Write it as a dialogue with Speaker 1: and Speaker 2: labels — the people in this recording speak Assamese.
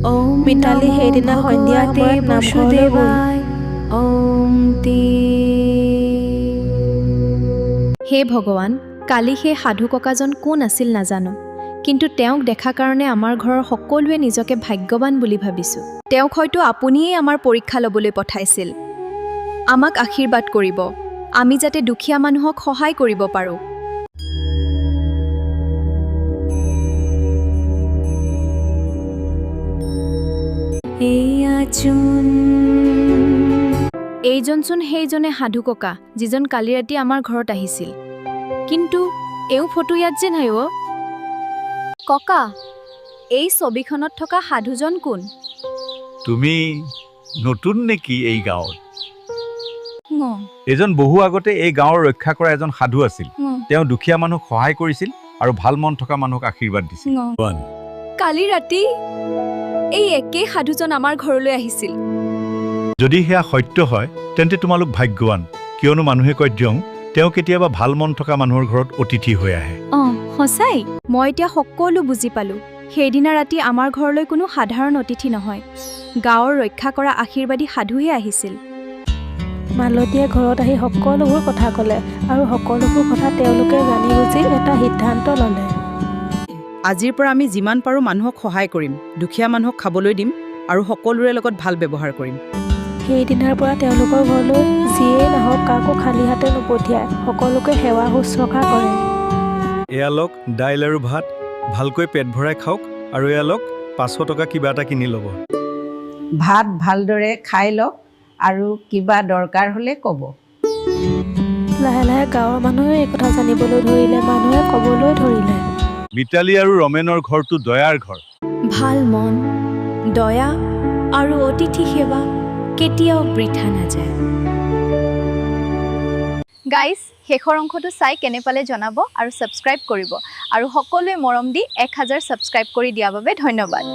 Speaker 1: মিতালী সেইদিনা সন্ধিয়া সময়ত নামঘৰলৈ গ'ল।
Speaker 2: হে ভগৱান, কালি সেই সাধু ককাজন কোন আছিল নাজানো, কিন্তু তেওঁক দেখা কাৰণে আমাৰ ঘৰৰ সকলোৱে নিজকে ভাগ্যৱান বুলি ভাবিছোঁ। তেওঁক হয়তো আপুনিয়েই আমাৰ পৰীক্ষা ল'বলৈ পঠাইছিল। আমাক আশীৰ্বাদ কৰিব, আমি যাতে দুখীয়া মানুহক সহায় কৰিব পাৰোঁ। এইজনচোন সেইজনে সাধু ককা যিজন কালি ৰাতি আমাৰ ঘৰত আহিছিল, কিন্তু এওঁ ফটো ইয়াত যে নাই অ'। ককা, এই ছবিখনত থকা সাধুজন কোন?
Speaker 3: তুমি নতুন নেকি এই গাঁৱত? এজন বহু আগতে এই গাঁৱৰ ৰক্ষা কৰা এজন সাধু আছিল। তেওঁ দুখীয়া মানুহক সহায় কৰিছিল আৰু ভাল মন থকা মানুহক আশীৰ্বাদ দিছিল।
Speaker 2: কালি ৰাতি এই একেই সাধুজন আমাৰ ঘৰলৈ আহিছিল।
Speaker 3: যদি সেয়া সত্য হয় তেন্তে তোমালোক ভাগ্যৱান, কিয়নো মানুহে কয় তেওঁ কেতিয়াবা ভাল মন থকা মানুহৰ ঘৰত অতিথি হৈ আহে।
Speaker 2: সঁচাই, মই এতিয়া সকলো বুজি পালোঁ। সেইদিনা ৰাতি আমাৰ ঘৰলৈ কোনো সাধাৰণ অতিথি নহয়, গাঁৱৰ ৰক্ষা কৰা আশীৰ্বাদী সাধুহে আহিছিল।
Speaker 1: মালতীয়ে ঘৰত আহি সকলোবোৰ কথা ক'লে আৰু সকলোবোৰ কথা তেওঁলোকে জানি বুজি এটা সিদ্ধান্ত ল'লে।
Speaker 4: আজিৰ পৰা আমি যিমান পাৰোঁ মানুহক সহায় কৰিম, দুখীয়া মানুহক খাবলৈ দিম আৰু সকলোৰে লগত ভাল ব্যৱহাৰ কৰিম।
Speaker 1: সেইদিনাৰ পৰা তেওঁলোকৰ ঘৰলৈ যিয়েই নাহক কাকো খালী হাতে নপঠিয়ায়, সকলোকে সেৱা শুশ্ৰূষা কৰে।
Speaker 3: এয়ালক দাইল আৰু ভাত, ভালকৈ পেট ভৰাই খাওক, আৰু এয়ালক 500 টকা কিবা এটা কিনি ল'ব।
Speaker 5: ভাত ভালদৰে খাই লওক আৰু কিবা দৰকাৰ হ'লে ক'ব।
Speaker 1: লাহে লাহে গাঁৱৰ মানুহে এই কথা জানিবলৈ ধৰিলে, মানুহে ক'বলৈ ধৰিলে।
Speaker 3: মিতালী আৰু ৰমেনৰ ঘৰটো দয়াৰ ঘৰ।
Speaker 2: ভাল মন, দয়া আৰু অতিথি সেৱা কেতিয়াও বৃথা নাযায়। গাইজ, শেষৰ অংশটো চাই কেনে পালে জনাব আৰু ছাবস্ক্ৰাইব কৰিব, আৰু সকলোৱে মৰম দি 1000 ছাবস্ক্ৰাইব কৰি দিয়াৰ বাবে ধন্যবাদ।